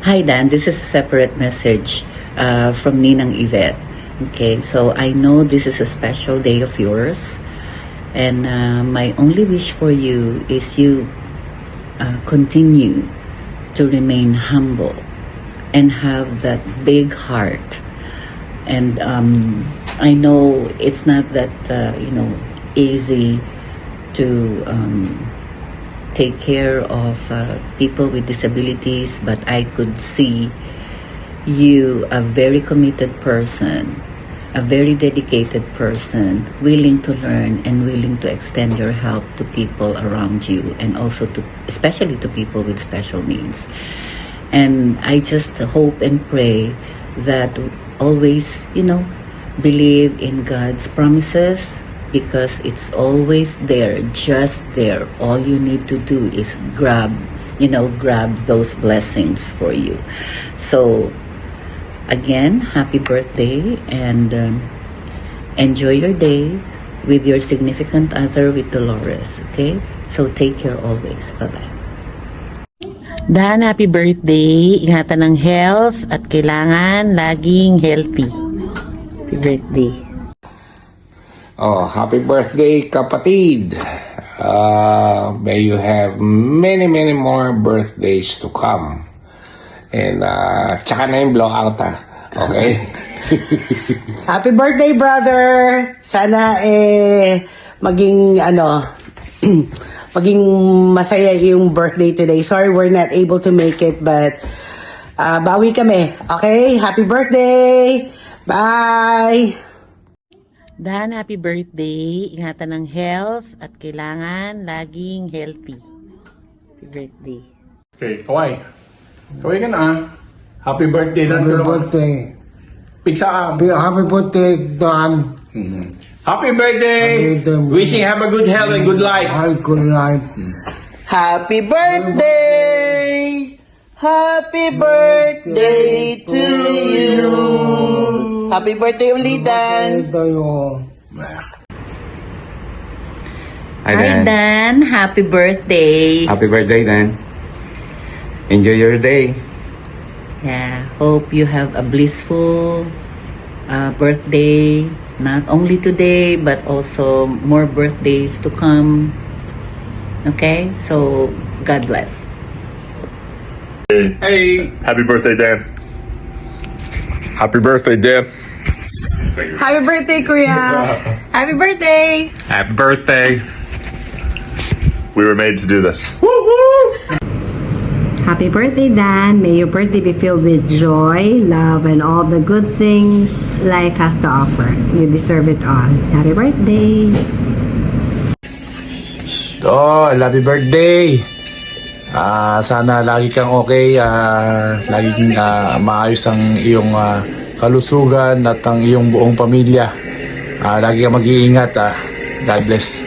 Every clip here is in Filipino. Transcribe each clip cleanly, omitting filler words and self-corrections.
Hi Dan, this is a separate message from Ninang Yvette. Okay, so I know this is a special day of yours, and my only wish for you is you continue to remain humble and have that big heart. And I know it's not that easy to take care of people with disabilities, but I could see you a very committed person, a very dedicated person, willing to learn and willing to extend your help to people around you, and also to, especially to people with special needs. And I just hope and pray that always, believe in God's promises, because it's always there, just there. All you need to do is grab those blessings for you. So again, happy birthday, and enjoy your day with your significant other, with Dolores, okay? So take care always. Bye-bye. Dan, happy birthday. Ingatan ng health at kailangan laging healthy. Happy birthday. Oh, happy birthday, kapatid. May you have many, many more birthdays to come. And, tsaka na yung blowout, okay? Happy birthday, brother! Sana maging maging masaya yung birthday today. Sorry we're not able to make it, but bawi kami. Okay? Happy birthday! Bye! Dan, happy birthday. Ingatan ng health at kailangan laging healthy. Happy birthday. Okay, Kawai. Kawai ka na. Happy birthday, Dan. Happy birthday. Pigsa. Happy birthday, Don. Happy birthday. Happy birthday. Wishing have a good health and good life. Have good life. Happy birthday! Happy birthday to you! Happy birthday ulit, Dan! Hi Dan, happy birthday. Happy birthday, Dan. Enjoy your day. Yeah, hope you have a blissful birthday, not only today, but also more birthdays to come. Okay, so God bless. Hey. Happy birthday, Dan. Happy birthday, Dan. Happy birthday, Kuya! Happy birthday! Happy birthday. We were made to do this. Happy birthday, Dan. May your birthday be filled with joy, love, and all the good things life has to offer. You deserve it all. Happy birthday! Happy birthday. Sana lagi kang okay, laging maayos ang iyong kalusugan at ang iyong buong pamilya. Lagi kang mag-iingat. God bless.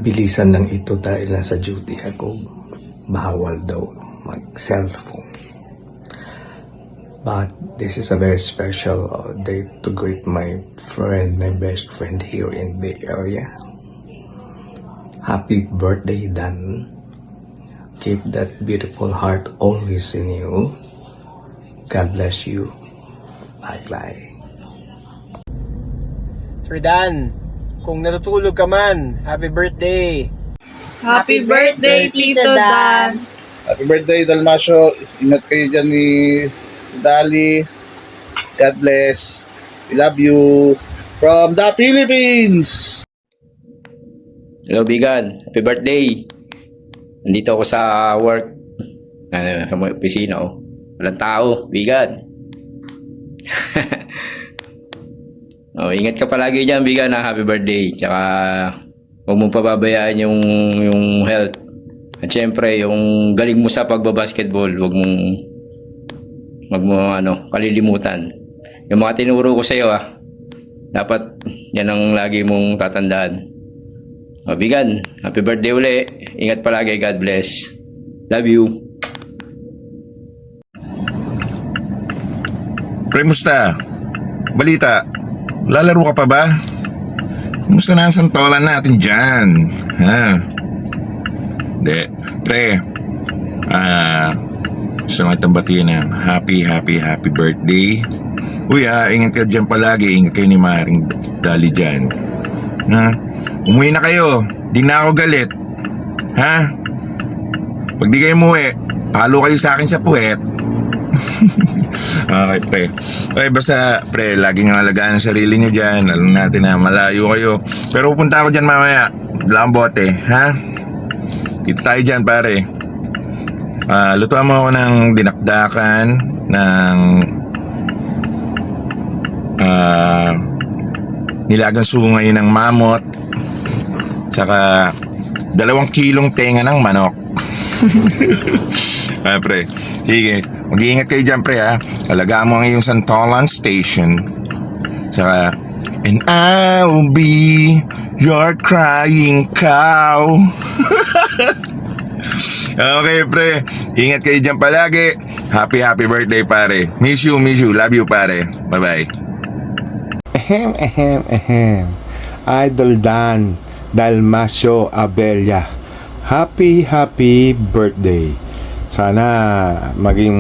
Bilisan lang ito dahil nasa duty ako. Bawal daw mag-cellphone. But this is a very special day to greet my friend, my best friend here in the area. Happy birthday, Dan. Keep that beautiful heart always in you. God bless you. Bye-bye. Sir Dan, kung natutulog ka man, happy birthday! Happy birthday, Tito Dan! Happy birthday, Dalmasio. Ingat kayo dyan ni Dali. God bless. We love you. From the Philippines! Hello, Bigan. Happy birthday. Nandito ako sa work. Sa opisina, oh. Walang tao, Bigan. Oh, ingat ka palagi dyan, Bigan, ha? Happy birthday. Tsaka, huwag mong pababayaan yung health. At syempre, yung galing mo sa pagbabasketball, huwag mong kalilimutan. Yung mga tinuro ko sa'yo, dapat yan ang lagi mong tatandaan. O, Bigan, happy birthday uli. Ingat palagi, God bless. Love you. Pre, musta? Balita, lalaro ka pa ba? Musta na ang santolan natin dyan? Ha? Pre, Gusto nga itong batiin ng happy birthday. Uy, ingat ka dyan palagi. Ingat kayo ni Maring Dali dyan. Ha? Umuwi na kayo. Di na ako galit. Ha? Pag di kayo umuwi, palo kayo sa akin sa puwet. Okay, pre. Okay, basta, pre, laging alagaan ang sarili nyo dyan. Alam natin na malayo kayo. Pero pupunta ako dyan mamaya. Dalang bote, ha? Kita tayo dyan, pare. Lutuan mo ako ng dinakdakan, ng nilagang sungay ng mamot, saka 2 kilong tenga ng manok. Pre, sige, mag-iingat kayo dyan, pre, ha. Alagaan mo ang iyong Santolan Station. Saka, and I'll be your crying cow. Okay, pre, ingat kayo dyan palagi. Happy birthday, pare. Miss you, love you, pare. Bye-bye. Idol Dan Dalmasio Abella. Happy birthday. Sana maging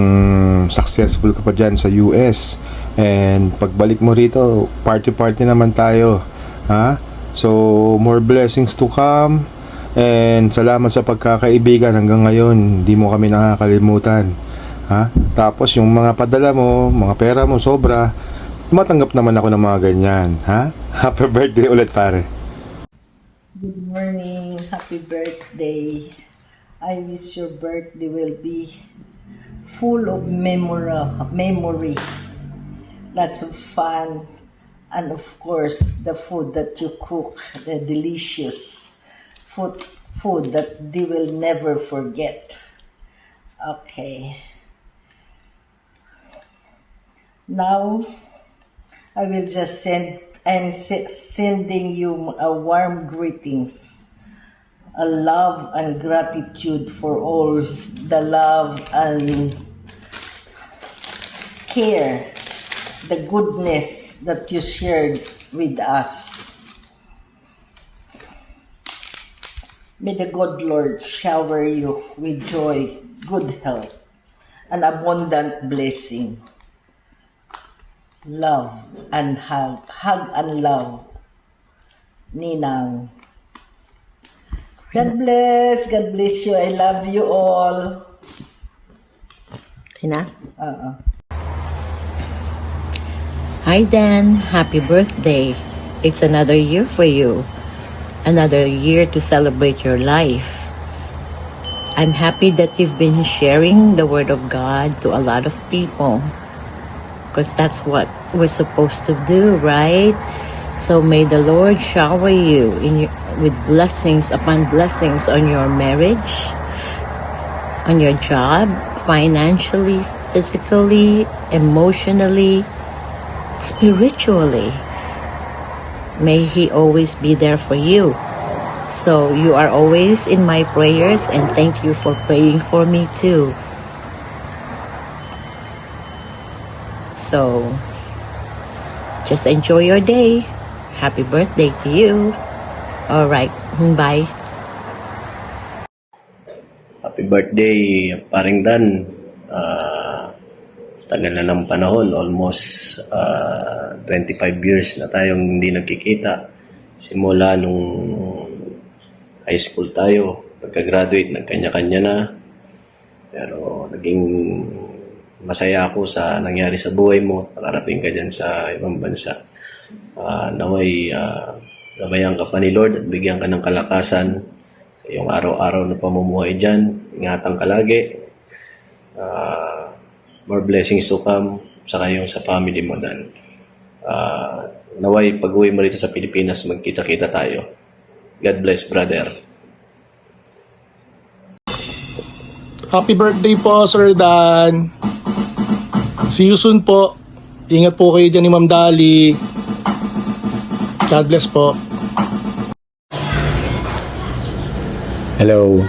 successful ka pa dyan sa US. And pagbalik mo rito, party naman tayo. Ha? So, more blessings to come. And salamat sa pagkakaibigan hanggang ngayon. Hindi mo kami nakakalimutan. Ha? Tapos yung mga padala mo, mga pera mo sobra, matanggap naman ako ng mga ganyan. Ha? Happy birthday ulit, pare. Good morning. Happy birthday. I wish your birthday will be full of memory. Lots of fun. And of course, the food that you cook, the delicious food that they will never forget. Okay. Now, I will just I'm sending you a warm greetings, a love and gratitude for all the love and care, the goodness that you shared with us. May the good Lord shower you with joy, good health, and abundant blessing. Love and hug and love. Ninang. God bless you. I love you all. Okay na? Hi Dan, happy birthday. It's another year for you. Another year to celebrate your life. I'm happy that you've been sharing the Word of God to a lot of people. Because that's what we're supposed to do, right? So may the Lord shower you with blessings upon blessings on your marriage, on your job, financially, physically, emotionally, spiritually. May He always be there for you. So you are always in my prayers, and thank you for praying for me too. So just enjoy your day. Happy birthday to you. All right, bye. Happy birthday, paring Dan. Sa tagal na ng panahon, almost 25 years na tayong hindi nagkikita. Simula nung high school tayo, pagka-graduate, nagkanya-kanya na. Pero naging masaya ako sa nangyari sa buhay mo. Nakarating ka dyan sa ibang bansa. Naway, gabayan ka pa ni Lord at bigyan ka ng kalakasan sa iyong araw-araw na pamumuhay dyan. Ingatan ka lagi. More blessings to come sa kayong sa family mo, Dan. Naway, pag-uwi mo rito sa Pilipinas, magkita-kita tayo. God bless, brother. Happy birthday po, Sir Dan. See you soon po. Ingat po kayo dyan ni Ma'am Dali. God bless po. Hello.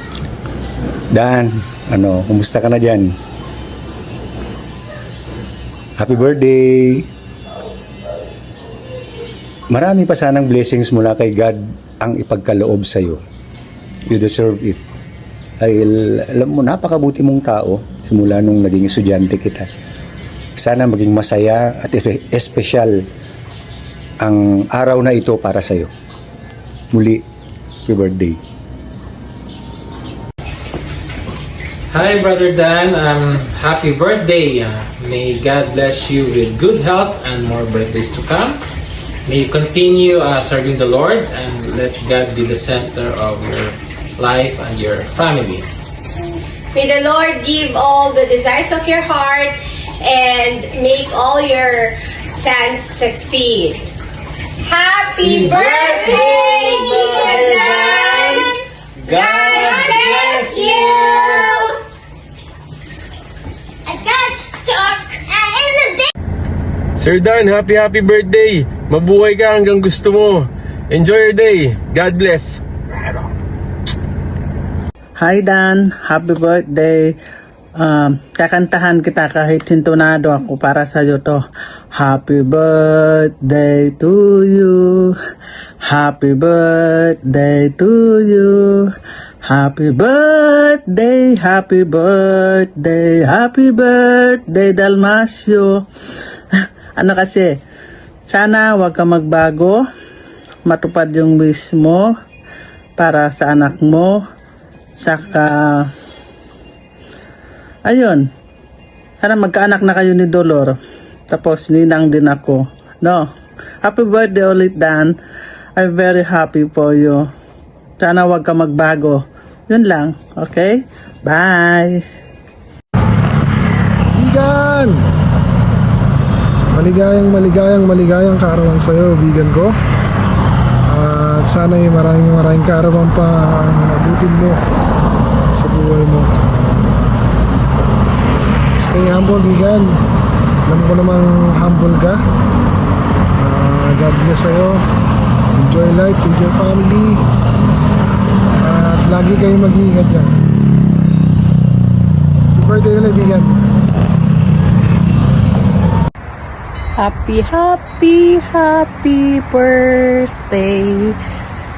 Dan, kumusta ka na dyan? Happy birthday! Marami pa sanang blessings mula kay God ang ipagkaloob sa'yo. You deserve it. Dahil alam mo, napakabuti mong tao simula nung naging estudyante kita. Sana maging masaya at espesyal ang araw na ito para sa'yo. Muli, happy birthday. Hi, Brother Dan. Happy birthday. May God bless you with good health and more birthdays to come. May you continue serving the Lord and let God be the center of your life and your family. May the Lord give all the desires of your heart and make all your plans succeed. Happy birthday, Deacon Dan! God bless you! I got stuck in the day. Sir Dan, happy birthday! Mabuhay ka hanggang gusto mo. Enjoy your day. God bless. Hi Dan, happy birthday. Kakantahan kita kahit sintonado ako para sa iyo to. Happy birthday to you. Happy birthday to you. Happy birthday, happy birthday, happy birthday Dalmasyo. Ano kasi, sana wag ka magbago, matupad yung wish mo para sa anak mo. Saka, ayun, sana magkaanak na kayo ni Dolor. Tapos, ninang din ako. No? Happy birthday ulit, Dan. I'm very happy for you. Sana wag ka magbago. Yun lang. Okay? Bye! Bigan! Maligayang kaarawan sa'yo, bigan ko. At sana'y maraming kaarawan pa ang abutin mo sa buhay mo. Stay humble, bigan. Alam ko namang humble ka. God bless sa'yo. Enjoy life, enjoy family. At lagi kayo mag-iingat dyan. Happy birthday ulit, bigan. Happy birthday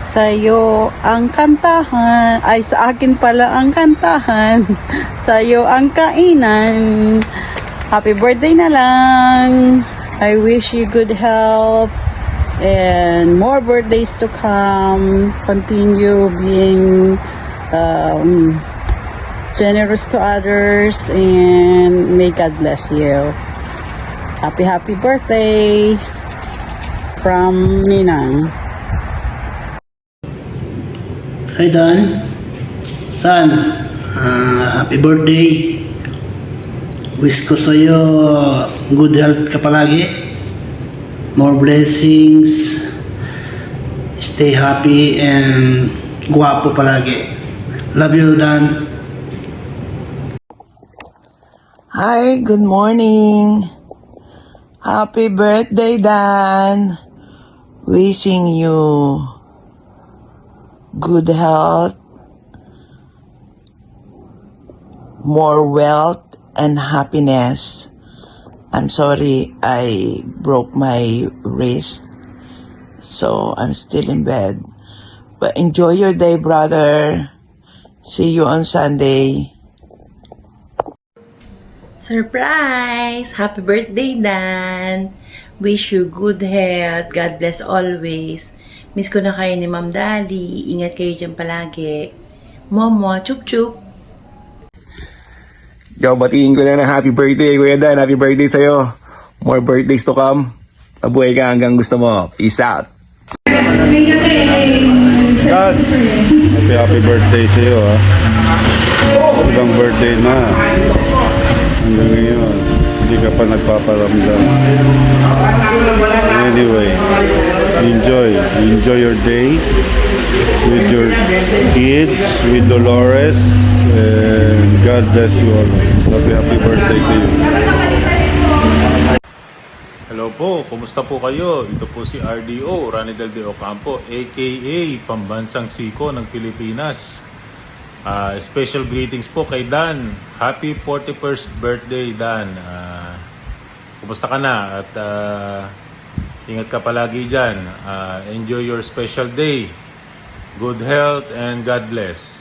sa'yo ang kantahan. Ay, sa akin pala ang kantahan. Sa'yo ang kainan. Happy birthday na lang. I wish you good health and more birthdays to come. Continue being generous to others and may God bless you. Happy birthday from Ninang. Hi Dan, San, happy birthday. Wish ko sa'yo good health ka palagi, more blessings, stay happy and guwapo palagi. Love you, Dan. Hi, good morning. Happy birthday, Dan. Wishing you good health, more wealth, and happiness. I'm sorry I broke my wrist, so I'm still in bed. But enjoy your day, brother. See you on Sunday. Surprise! Happy birthday, Dan! Wish you good health. God bless always. Miss ko na kayo ni Ma'am Dali. Ingat kayo dyan palagi. Momo, chup chup! Yo, batiin ko na happy birthday, Kuya Dan. Happy birthday sa'yo. More birthdays to come. Mabuhay ka hanggang gusto mo. Peace out. God, happy birthday sa'yo, ha. Ibang birthday na. Hanggang ngayon, hindi ka pa nagpaparamdam. Anyway, enjoy your day with your kids, with Dolores, and God bless you always. Happy birthday to you. Hello po, kumusta po kayo? Ito po si RDO, Ranidel de Ocampo, aka Pambansang Siko ng Pilipinas. Special greetings po kay Dan. Happy 41st birthday, Dan. Kumusta ka na? At ingat ka palagi dyan. Enjoy your special day. Good health and God bless.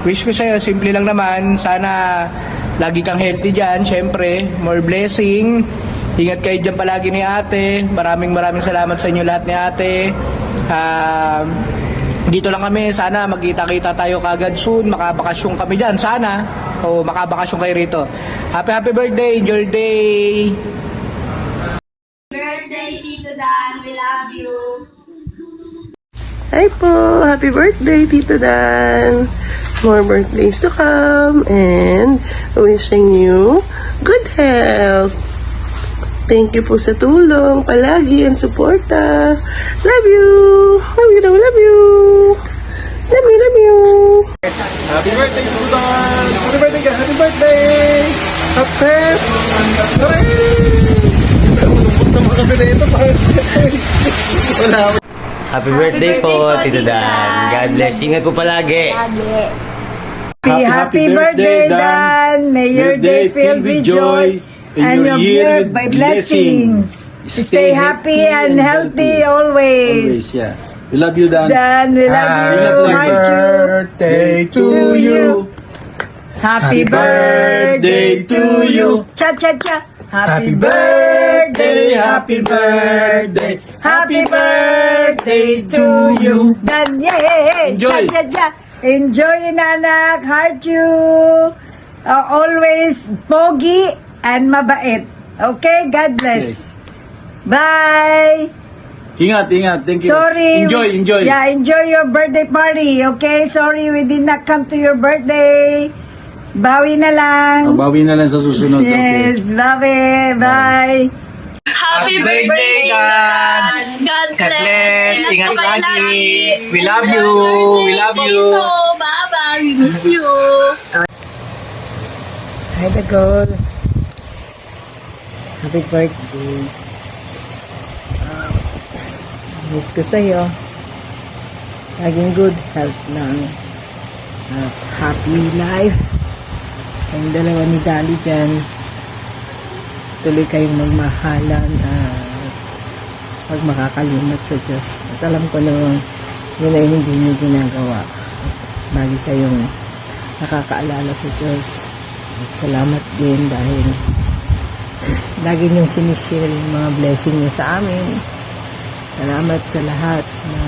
Wish ko sa'yo, simple lang naman. Sana lagi kang healthy dyan. Siyempre, more blessing. Ingat kayo dyan palagi ni ate. Maraming salamat sa inyo lahat ni ate. Dito lang kami. Sana magkita-kita tayo kagad soon. Makabakasyon kami dyan. Sana. O makabakasyon kayo rito. Happy birthday. Enjoy your day. Birthday, Tito Dan. We love you. Hi po! Happy birthday, Tito Dan! More birthdays to come and wishing you good health. Thank you po sa tulong palagi and suporta. Love you! Love you! Love you! Love you! Love you! Happy birthday, Tudan! Happy birthday, guys! Happy birthday! Happy! Happy birthday po, Tito Dan. God bless. Ingat po palagi. Happy birthday, Dan! May your day filled with joy and your year by blessings. Stay happy and healthy always. Yeah. We love you, Dan. Dan, we love you. Heart you. Birthday to you. Happy birthday to you. Cha cha cha. Happy birthday, happy birthday, happy birthday to you. Dan, yay! Enjoy. Cha cha cha. Enjoy, anak. Heart you. Always pogi and mabait. Okay, God bless. Bye. Ingat. Thank you. Sorry. Enjoy. Yeah, enjoy your birthday party. Okay, sorry we did not come to your birthday. Bawi na lang. Bawi na lang sa susunod. Yes, bawi. Bye. Happy birthday, Dan! God bless! Ingat po kayo lagi! We love you. We love you. Bye-bye! We miss you! Hi, Dagol. Happy birthday. Miss ko sa'yo. Laging good health lang. At happy life. Ang dalawa ni Dali dyan. Tuloy kayong magmahalan at huwag makakalimot sa Diyos. At alam ko naman, yun ay hindi nyo ginagawa. Lagi kayong nakakaalala sa Diyos. At salamat din dahil lagi nyong sinishare yung mga blessing nyo sa amin. Salamat sa lahat na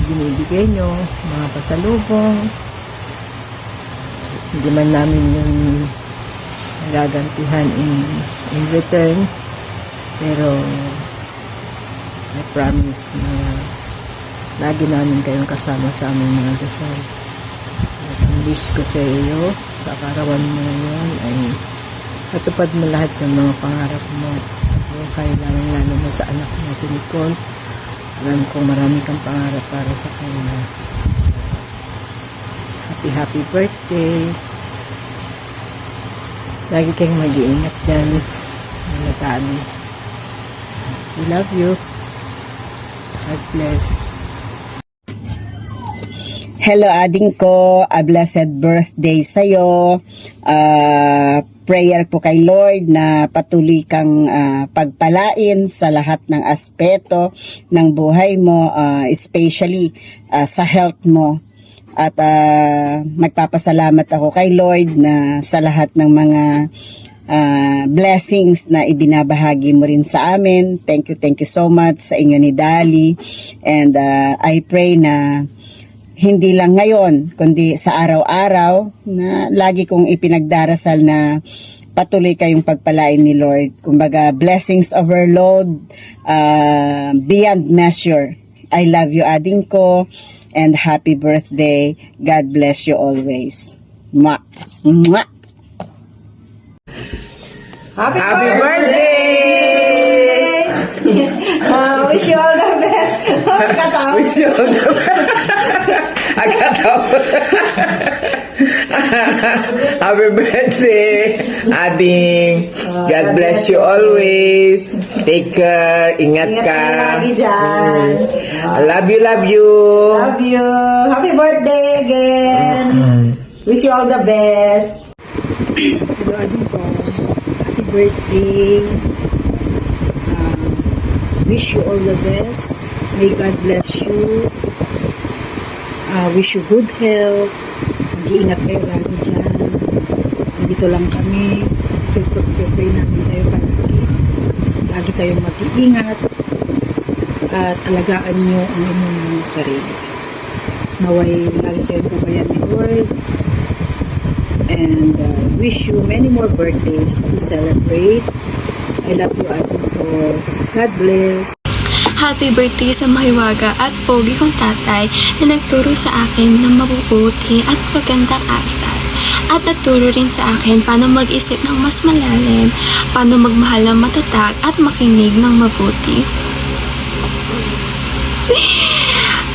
binibigay nyo, mga pasalubong. Hindi man namin yung nagagantihan in return, pero I promise na lagi namin kayong kasama sa aming mga dasal. At ang wish ko sa iyo sa karawan mo ngayon ay matupad mo lahat ng mga pangarap mo sa buhay, lalo na sa anak mo si Nicole. Alam kong marami kang pangarap para sa kanya. Happy birthday. Lagi kayong mag-iingat dyan. Nalatali. We love you. God bless. Hello, ading ko. A blessed birthday sa'yo. Prayer po kay Lord na patuloy kang pagpalain sa lahat ng aspeto ng buhay mo, especially sa health mo. At nagpapasalamat ako kay Lord na sa lahat ng mga blessings na ibinabahagi mo rin sa amin. Thank you so much sa inyo ni Dali. And I pray na hindi lang ngayon, kundi sa araw-araw na lagi kong ipinagdarasal na patuloy kayong pagpalain ni Lord. Kumbaga, blessings overload, beyond measure. I love you, ading ko, and happy birthday. God bless you always. Mwah! Mwah! Happy birthday! Wish you all the best. Wish you all the best. Happy birthday, ading. God bless you always. Take care. Ingat ka. Lagi dyan. I love you, love you. Love you. Happy birthday again. Wish you all the best. Hello, ading ko. Happy birthday. Wish you all the best. May God bless you. Wish you good health. Mag-iingat kayo lagi dyan. Dito lang kami. Pray namin kayo palagi. Lagi kayong mag-iingat. At alagaan nyo ang inyong mga sarili. Naway lagi kayong gabayan ni Lord. And wish you many more birthdays to celebrate. I love you, ading ko. God bless. Happy birthday sa mahiwaga at pogi kong tatay na nagturo sa akin ng mabubuti at magandang asal. At nagturo rin sa akin paano mag-isip ng mas malalim, paano magmahal ng matatag at makinig ng mabuti.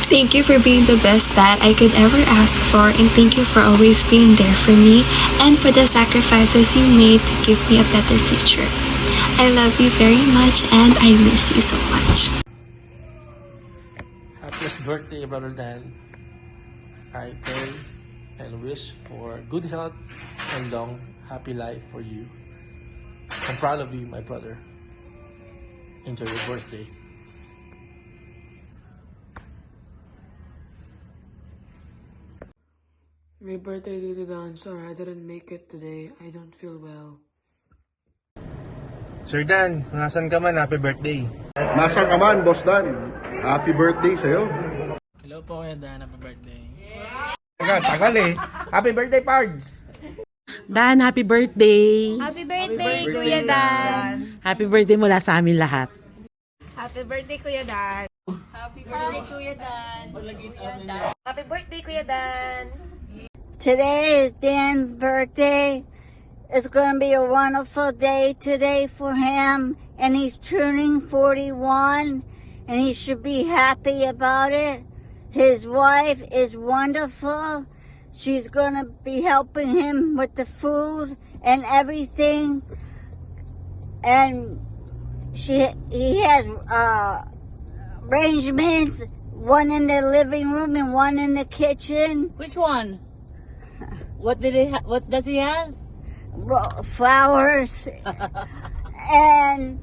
Thank you for being the best dad I could ever ask for, and thank you for always being there for me and for the sacrifices you made to give me a better future. I love you very much and I miss you so much. Happiest birthday, Brother Dan. I pray and wish for good health and long, happy life for you. I'm proud of you, my brother. Enjoy your birthday. My birthday, Tito Dan. Sorry, I didn't make it today. I don't feel well. Sir Dan, nasan ka man? Happy birthday. Nasaan ka man, Boss Dan? Happy birthday sa'yo. Hello po, Kuya Dan. Happy birthday. Tagal eh. Happy birthday, Pards! Dan, happy birthday! Happy birthday, Kuya Dan! Happy birthday mula sa amin lahat. Happy birthday, Kuya Dan! Happy birthday, Kuya Dan! Happy birthday, Kuya Dan! Today is Dan's birthday. It's going to be a wonderful day today for him, and he's turning 41, and he should be happy about it. His wife is wonderful. She's going to be helping him with the food and everything, and he has arrangements, one in the living room and one in the kitchen. Which one? What does he have? Flowers. And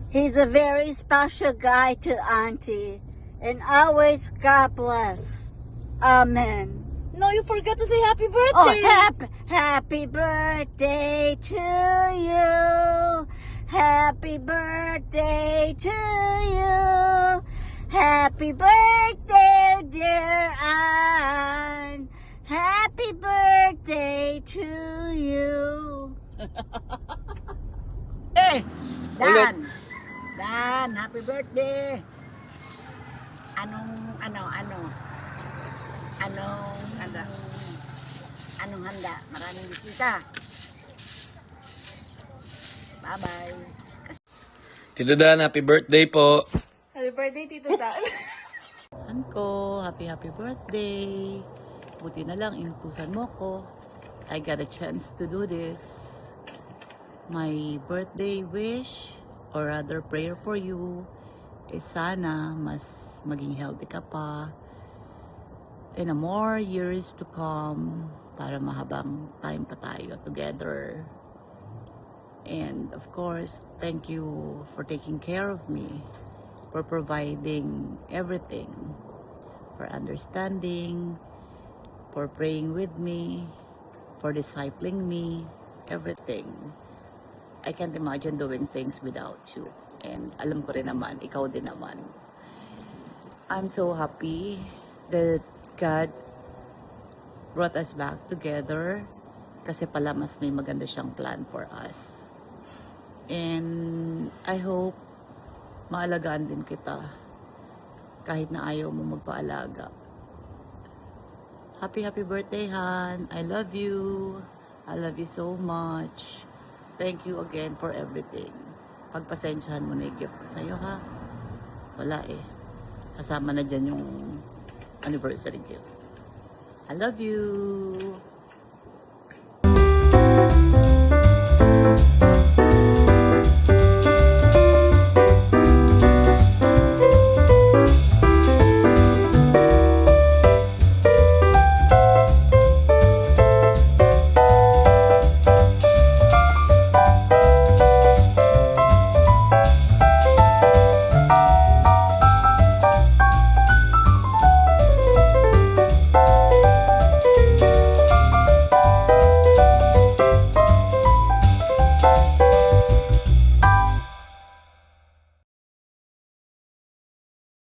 he's a very special guy to Auntie. And always God bless. Amen. No, you forgot to say happy birthday. Oh, happy birthday to you. Happy birthday to you. Happy birthday, dear Anne. Happy birthday to you. Hey, Dan, happy birthday. Anong handa? Maraming bisita. Bye-bye. Tito Dan, happy birthday po. Happy birthday, Tito Dan. Ko, happy birthday. Buti na lang, inutusan mo ko. I got a chance to do this. My birthday wish, or rather prayer for you, is sana mas maging healthy ka pa. in a more years to come para mahabang time pa tayo together. And of course, thank you for taking care of me, for providing everything, for understanding, for praying with me, for discipling me, everything. I can't imagine doing things without you. And alam ko rin naman, ikaw din naman. I'm so happy that God brought us back together kasi pala mas may maganda siyang plan for us. And I hope maalagaan din kita kahit na ayaw mo magpaalaga. Happy birthday, Han. I love you. I love you so much. Thank you again for everything. Pagpasensyahan mo na yung gift ko sa'yo, ha? Wala eh. Kasama na dyan yung anniversary gift. I love you.